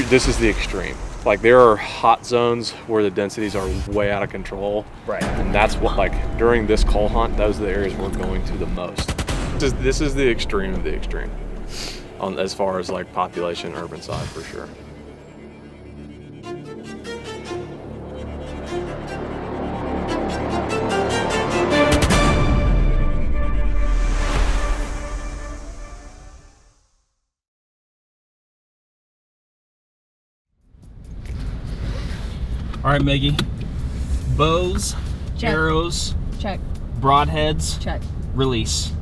this is the extreme. Like, there are hot zones where the densities are way out of control. Right. And that's what, like, during this cull hunt, those are the areas we're going to the most. This is the extreme of the extreme as far as like population, urban side for sure. All right, Maggie. Bows, check. Arrows, check. Broadheads, Check. Release.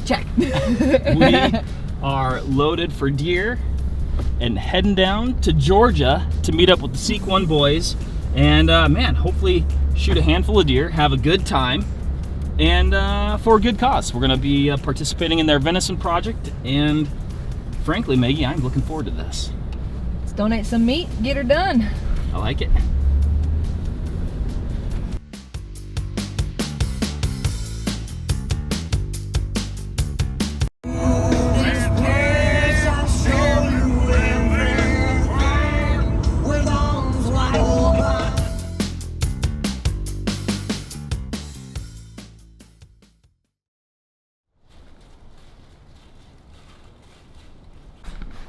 Check. We are loaded for deer and heading down to Georgia to meet up with the Seek One boys and man, hopefully shoot a handful of deer, have a good time, and for a good cause. We're gonna be participating in their Venison Project, and frankly, Maggie, I'm looking forward to this. Let's donate some meat, get her done. I like it.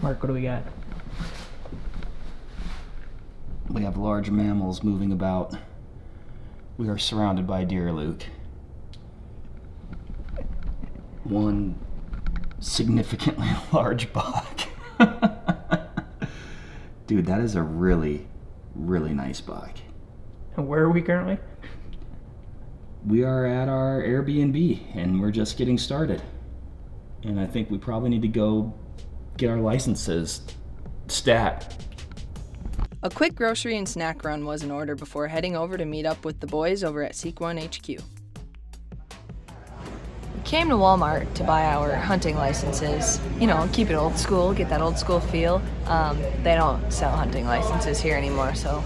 Mark, what do we got? We have large mammals moving about. We are surrounded by deer, Luke. One significantly large buck. Dude, that is a really, really nice buck. And where are we currently? We are at our Airbnb and we're just getting started. And I think we probably need to go get our licenses stat. A quick grocery and snack run was in order before heading over to meet up with the boys over at Seek One HQ. We came to Walmart to buy our hunting licenses. You know, keep it old school, get that old school feel. They don't sell hunting licenses here anymore, so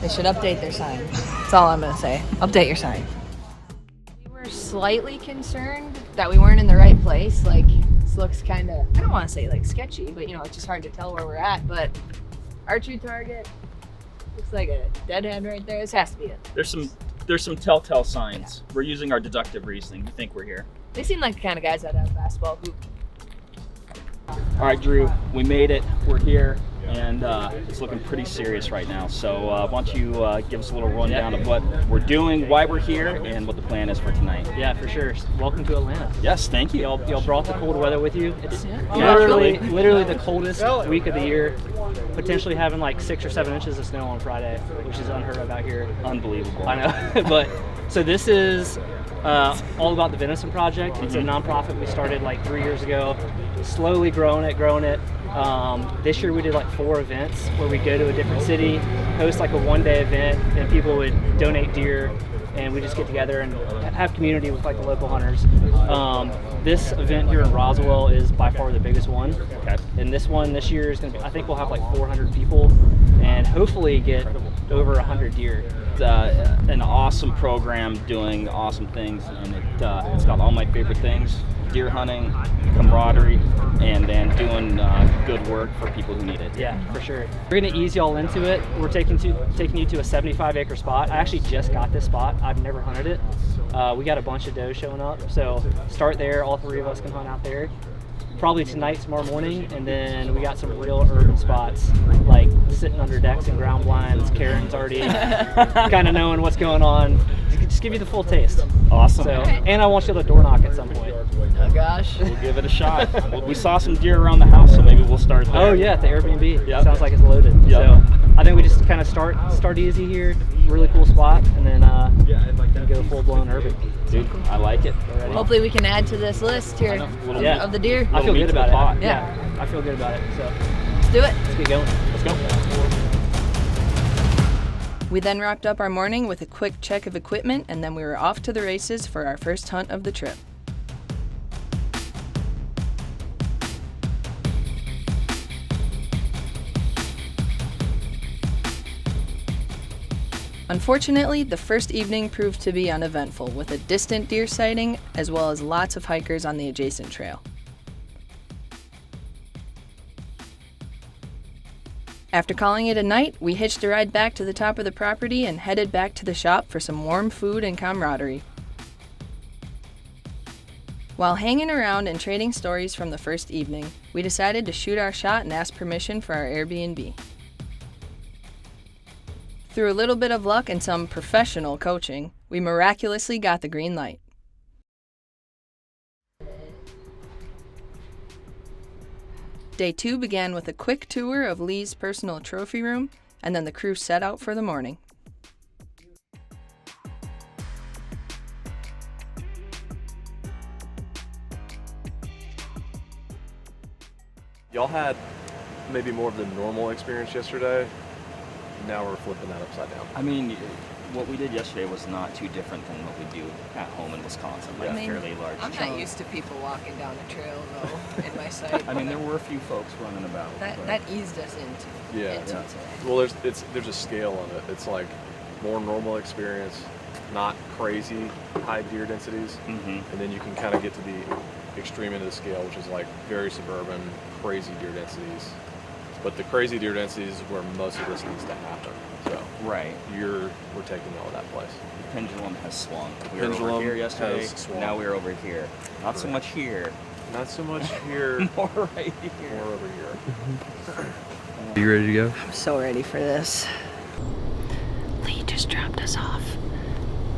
they should update their sign. That's all I'm gonna say. Update your sign. We were slightly concerned that we weren't in the right place. Like, this looks kind of, I don't want to say like sketchy, but you know, it's just hard to tell where we're at. But archery target, looks like a deadhead right there. This has to be it. There's some telltale signs. We're using our deductive reasoning to think we're here. They seem like the kind of guys that have a basketball hoop. All right, Drew, we made it. We're here, and it's looking pretty serious right now. So why don't you give us a little rundown of what we're doing, why we're here, and what the plan is for tonight. Yeah, for sure. Welcome to Atlanta. Yes, thank you. Y'all brought the cold weather with you. It's Yeah. literally the coldest week of the year. Potentially having like 6 or 7 inches of snow on Friday, which is unheard of out here. Unbelievable. I know. But so this is all about the Venison Project. It's a nonprofit we started like 3 years ago. Slowly growing it. This year we did like 4 events where we go to a different city, host like a one-day event, and people would donate deer, and we just get together and have community with like the local hunters. This event here in Roswell is by far the biggest one. Okay. And this one this year is going to be, I think we'll have like 400 people and hopefully get over 100 deer. It's an awesome program doing awesome things, and it's got all my favorite things: deer hunting, camaraderie, and then doing good work for people who need it. Yeah, for sure. We're going to ease y'all into it. We're taking you to a 75-acre spot. I actually just got this spot. I've never hunted it. We got a bunch of does showing up, so start there. All 3 of us can hunt out there. Probably tonight, tomorrow morning, and then we got some real urban spots, like sitting under decks and ground blinds. Karen's already kind of knowing what's going on. Just give you the full taste. Awesome. So, and I want you to door knock at some point. Oh gosh. We'll give it a shot. We saw some deer around the house, so maybe we'll start there. Oh yeah, at the Airbnb. Yep. Sounds like it's loaded. Yep. So I think we just kind of start easy here, really cool spot, and then go full blown urban. Dude, I like it. Hopefully we can add to this list here Yeah. of the deer. I feel meat good to the about pot. it. Yeah. I feel good about it. So Let's do it. let's get going. Let's go. We then wrapped up our morning with a quick check of equipment, and then we were off to the races for our first hunt of the trip. Unfortunately, the first evening proved to be uneventful, with a distant deer sighting as well as lots of hikers on the adjacent trail. After calling it a night, we hitched a ride back to the top of the property and headed back to the shop for some warm food and camaraderie. While hanging around and trading stories from the first evening, we decided to shoot our shot and ask permission for our Airbnb. Through a little bit of luck and some professional coaching, we miraculously got the green light. Day 2 began with a quick tour of Lee's personal trophy room, and then the crew set out for the morning. Y'all had maybe more of the normal experience yesterday. Now we're flipping that upside down. I mean, what we did yesterday was not too different than what we do at home in Wisconsin, like fairly large I'm chunk. not used to people walking down a trail, though, in my sight. I mean, there were a few folks running about. That eased us into today. Well, there's a scale of it. It's like more normal experience, not crazy high deer densities, and then you can kind of get to the extreme end of the scale, which is like very suburban, crazy deer densities. But the crazy deer densities is where most of this needs to happen. So right, we're taking all of that place. The pendulum has swung. We were Pendulum over here yesterday. has swung. Now we're over here. Not so much here. Not so much here. More right here. More over here. Are you ready to go? I'm so ready for this. Lee just dropped us off.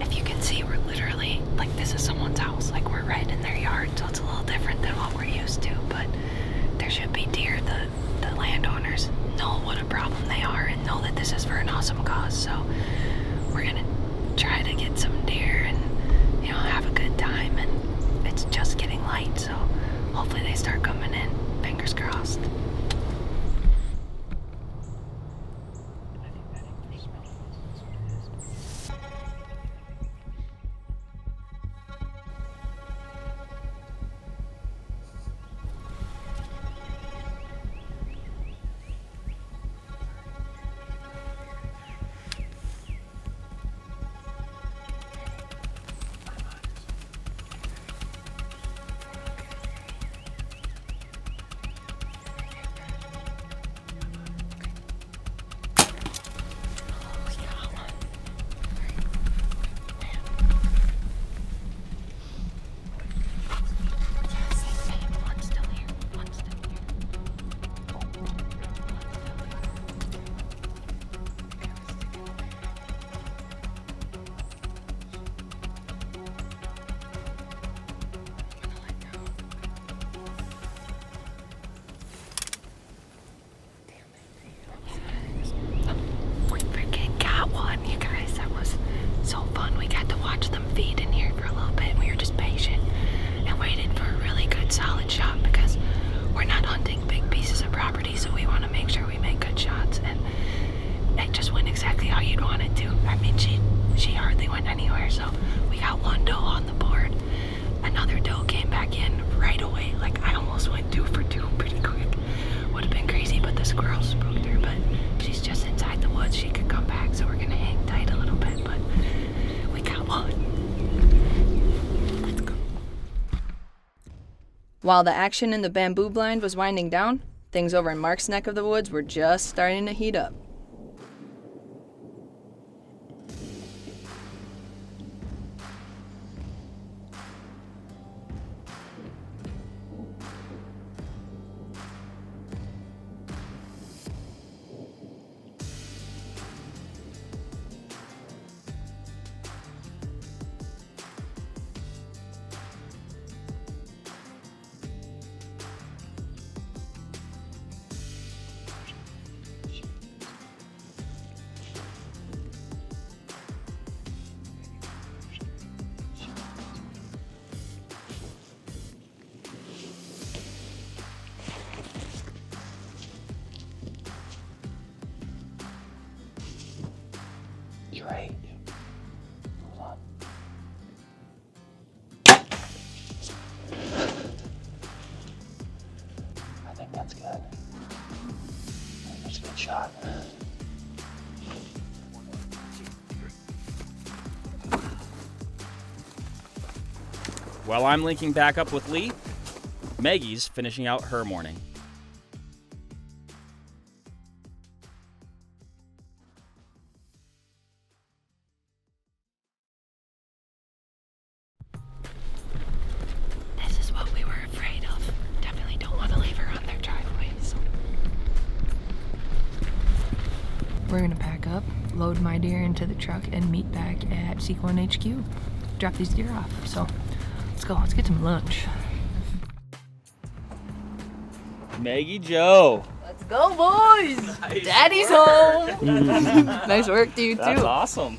If you can see, we're literally, like, this is someone's house. Like, we're right in their yard, so it's a little different than what we're used to, but there should be deer. The landowners know what a problem they are and know that this is for an awesome cause, so we're gonna try to get some deer and, you know, have a good time. And it's just getting light, so hopefully they start coming in. Fingers crossed. While the action in the bamboo blind was winding down, things over in Mark's neck of the woods were just starting to heat up. You're right. Hold on. I think that's good. I think that's a good shot. While I'm linking back up with Lee, Maggie's finishing out her morning. we're gonna pack up, load my deer into the truck, and meet back at Seek One HQ. Drop these deer off. So let's go. Let's get some lunch. Maggie Joe. Let's go, boys! Nice. Daddy's home. Nice work to you too. That's awesome.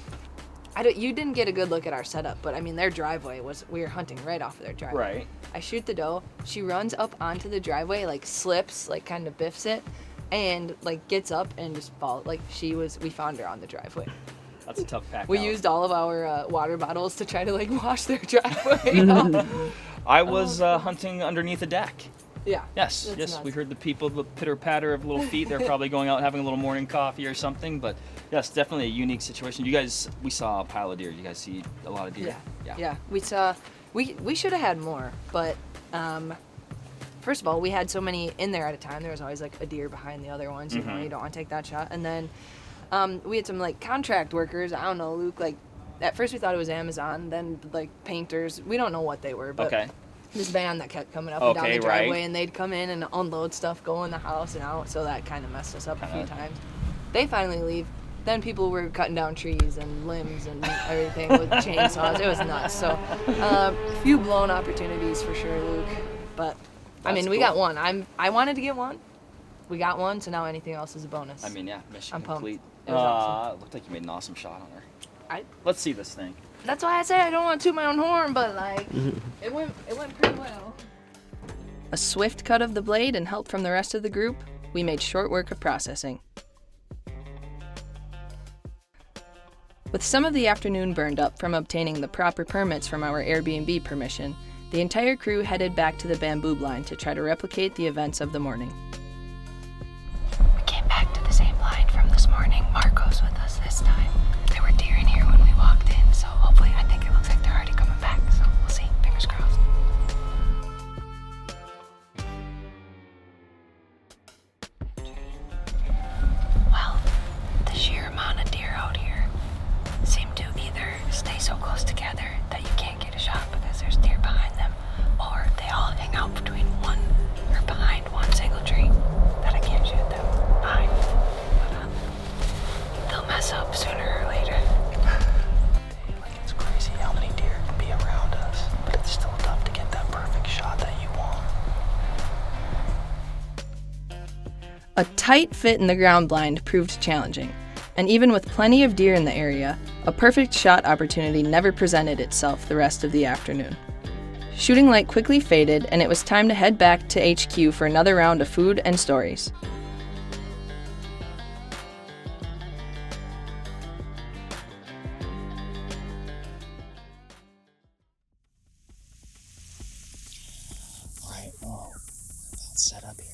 You didn't get a good look at our setup, but I mean, their driveway we were hunting right off of their driveway. Right. I shoot the doe. She runs up onto the driveway, like slips, like kind of biffs it, and like gets up and just falls. Like we found her on the driveway. That's a tough pack. We used all of our water bottles to try to like wash their driveway. I was hunting underneath a deck. Yeah. Yes, That's yes. nuts. We heard the people, the pitter patter of little feet. They're probably going out having a little morning coffee or something. But yes, definitely a unique situation. You guys, we saw a pile of deer. You guys see a lot of deer. Yeah. We saw. We should have had more, but first of all, we had so many in there at a time. There was always like a deer behind the other ones. You know, you don't want to take that shot. And then we had some like contract workers. I don't know, Luke. Like at first we thought it was Amazon, then like painters. We don't know what they were, but. Okay. This van that kept coming up and down the driveway, right. and they'd come in and unload stuff, go in the house and out, so that kind of messed us up a few times. They finally leave. Then people were cutting down trees and limbs and everything with chainsaws. It was nuts. So a few blown opportunities for sure, Luke. But I mean, we got one. I wanted to get one. We got one, so now anything else is a bonus. I mean, yeah, mission I'm pumped. complete. It was awesome. Looked like you made an awesome shot on her. I- Let's see this thing. That's why I say I don't want to toot my own horn, but like, it went pretty well. A swift cut of the blade and help from the rest of the group, we made short work of processing. With some of the afternoon burned up from obtaining the proper permits from our Airbnb permission, the entire crew headed back to the bamboo blind to try to replicate the events of the morning. We came back to the same blind from this morning. Marco's with us this time. There were deer in here when we walked in, so hopefully I think it looks like they're already coming back, so we'll see. Fingers crossed. Well, the sheer amount of deer out here seem to either stay so close together that you can't get a shot because there's deer behind them, or they all hang out behind one single tree that I can't shoot them behind. But they'll mess up sooner or later. Like, it's crazy how many deer can be around us, but it's still tough to get that perfect shot that you want. A tight fit in the ground blind proved challenging, and even with plenty of deer in the area, a perfect shot opportunity never presented itself the rest of the afternoon. Shooting light quickly faded, and it was time to head back to HQ for another round of food and stories. Alright, well, we're about set up here.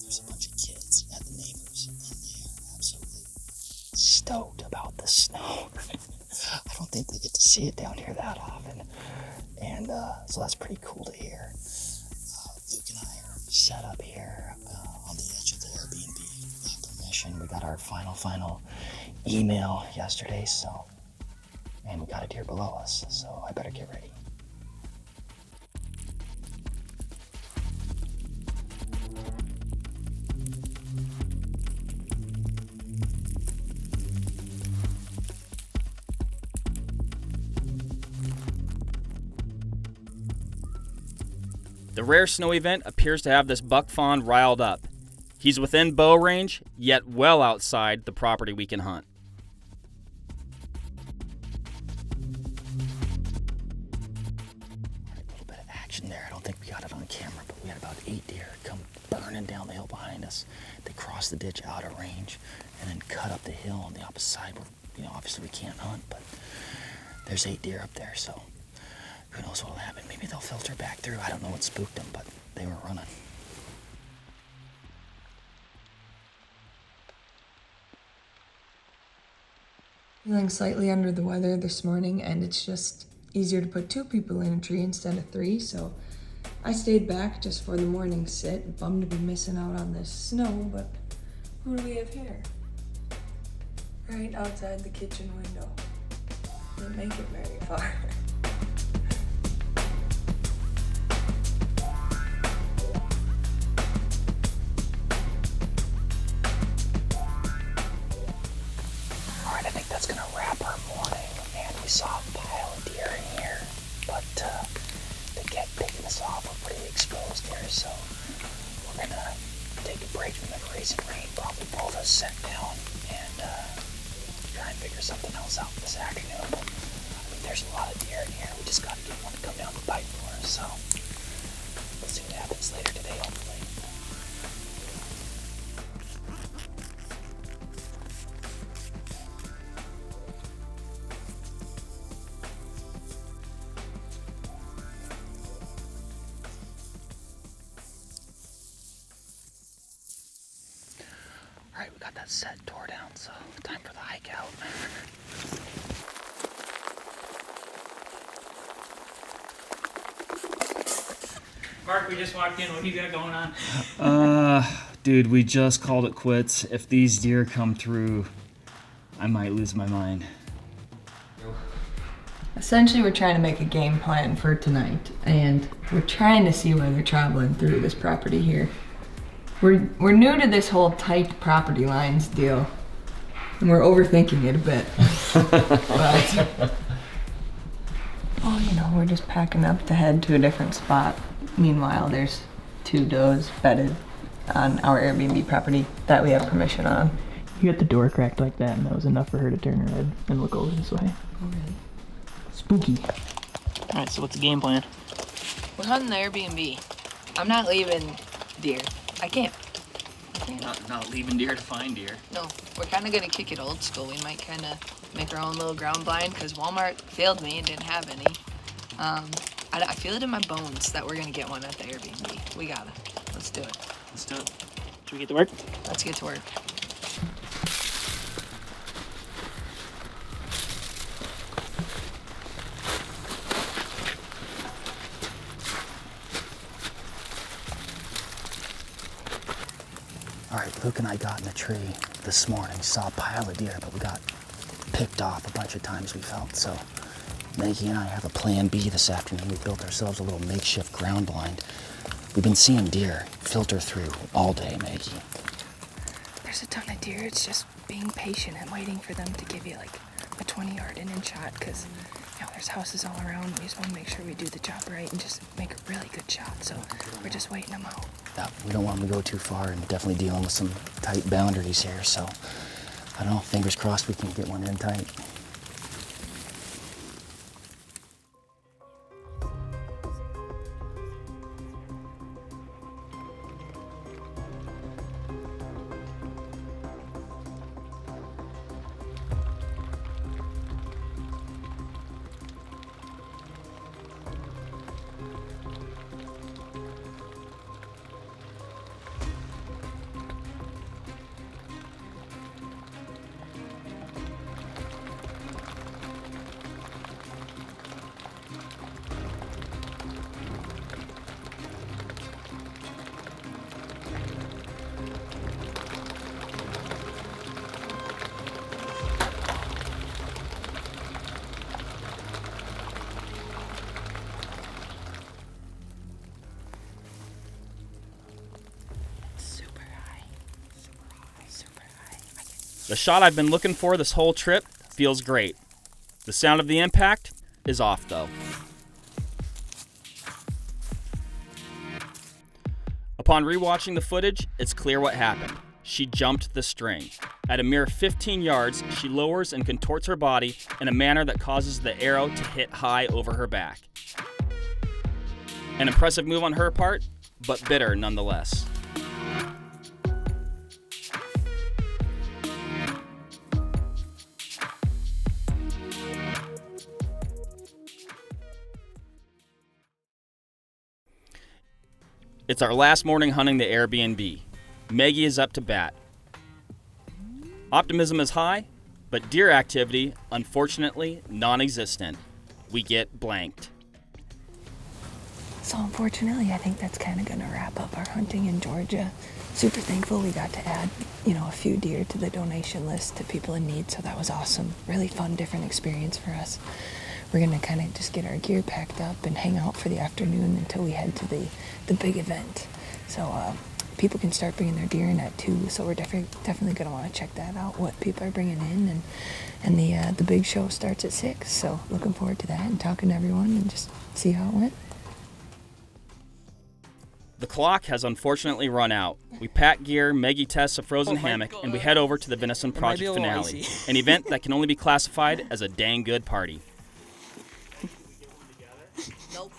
There's a bunch of kids at the neighbors, and they are absolutely stoked about the snow. I don't think they get to see it down here that often, and so that's pretty cool to hear. Luke and I are set up here on the edge of the Airbnb. We got permission. We got our final email yesterday, so, and we got a deer below us, so I better get ready. The rare snow event appears to have this buck fawn riled up. He's within bow range, yet well outside the property we can hunt. All right, a little bit of action there. I don't think we got it on camera, but we had about 8 deer come burning down the hill behind us. They crossed the ditch out of range and then cut up the hill on the opposite side. Obviously we can't hunt, but there's 8 deer up there, so who knows what'll happen. Maybe they'll filter back through. I don't know what spooked them, but they were running. Feeling slightly under the weather this morning, and it's just easier to put 2 people in a tree instead of 3, so I stayed back just for the morning sit. Bummed to be missing out on this snow, but who do we have here? Right outside the kitchen window. Didn't make it very far. All right, we got that set tore down, so time for the hike out. Mark, we just walked in. What do you got going on? Dude, we just called it quits. If these deer come through, I might lose my mind. Essentially, we're trying to make a game plan for tonight, and we're trying to see where they're traveling through this property here. We're new to this whole tight property lines deal, and we're overthinking it a bit. But, well, you know, we're just packing up to head to a different spot. Meanwhile, there's 2 does bedded on our Airbnb property that we have permission on. You got the door cracked like that, and that was enough for her to turn her head and look over this way. Oh, really? Spooky. All right, so what's the game plan? We're hunting the Airbnb. I'm not leaving deer. I can't. Not leaving deer to find deer. No, we're kind of going to kick it old school. We might kind of make our own little ground blind because Walmart failed me and didn't have any. I feel it in my bones that we're going to get one at the Airbnb. We gotta. Let's do it. Let's do it. Should we get to work? Let's get to work. All right, Luke and I got in a tree this morning, saw a pile of deer, but we got picked off a bunch of times, we felt. So Maggie and I have a plan B this afternoon. We built ourselves a little makeshift ground blind. We've been seeing deer filter through all day, Maggie. There's a ton of deer. It's just being patient and waiting for them to give you like a 20-yard in shot, because you know, there's houses all around. We just want to make sure we do the job right and just make a really good shot. So we're just waiting them out. Yeah, we don't want them to go too far, and definitely dealing with some tight boundaries here. So I don't know, fingers crossed we can get one in tight. The shot I've been looking for this whole trip feels great. The sound of the impact is off though. Upon rewatching the footage, it's clear what happened. She jumped the string. At a mere 15 yards, she lowers and contorts her body in a manner that causes the arrow to hit high over her back. An impressive move on her part, but bitter nonetheless. It's our last morning hunting the Airbnb. Maggie is up to bat. Optimism is high, but deer activity, unfortunately, non-existent. We get blanked. So unfortunately, I think that's kind of going to wrap up our hunting in Georgia. Super thankful we got to add, a few deer to the donation list to people in need, so that was awesome. Really fun, different experience for us. We're going to kind of just get our gear packed up and hang out for the afternoon until we head to the big event. So people can start bringing their deer in at 2, so we're definitely going to want to check that out, what people are bringing in, and the big show starts at 6. So looking forward to that and talking to everyone and just see how it went. The clock has unfortunately run out. We pack gear, Maggie tests a frozen hammock, and we head over to the Venison Project finale, an event that can only be classified as a dang good party. Nope.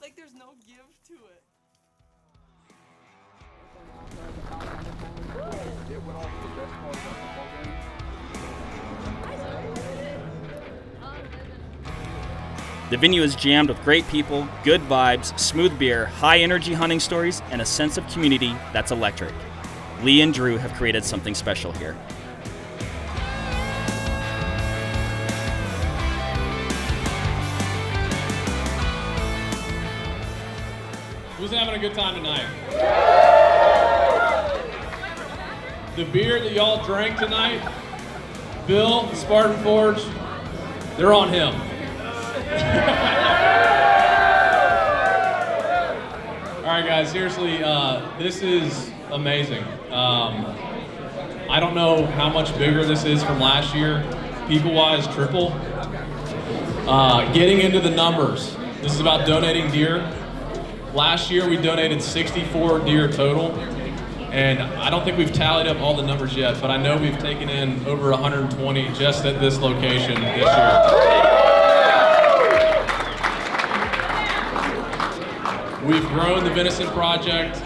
Like there's no give to it. The venue is jammed with great people, good vibes, smooth beer, high energy hunting stories, and a sense of community that's electric. Lee and Drew have created something special here. Who's having a good time tonight? The beer that y'all drank tonight, Bill, Spartan Forge, they're on him. All right, guys, seriously, this is amazing. I don't know how much bigger this is from last year. People-wise, triple. Getting into the numbers, this is about donating deer. Last year, we donated 64 deer total, and I don't think we've tallied up all the numbers yet, but I know we've taken in over 120 just at this location this year. We've grown the Venison Project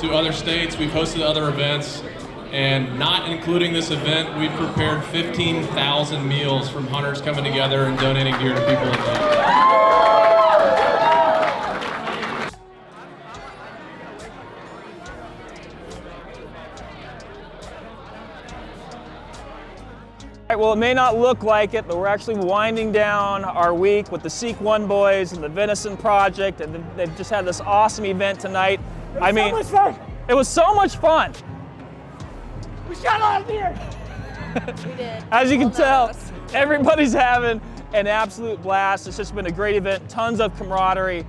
to other states, we've hosted other events, and not including this event, we've prepared 15,000 meals from hunters coming together and donating deer to people in need. Well, it may not look like it, but we're actually winding down our week with the Seek One Boys and the Venison Project, and they've just had this awesome event tonight. I mean, so much fun. It was so much fun. We shot a lot of deer. We did. As you can tell, everybody's having an absolute blast. It's just been a great event, tons of camaraderie,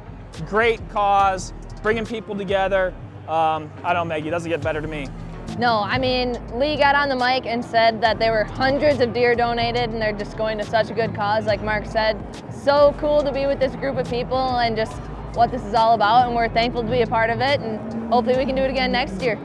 great cause, bringing people together. I don't know, Maggie, it doesn't get better to me. No, I mean, Lee got on the mic and said that there were hundreds of deer donated and they're just going to such a good cause, like Mark said. So cool to be with this group of people and just what this is all about, and we're thankful to be a part of it, and hopefully we can do it again next year.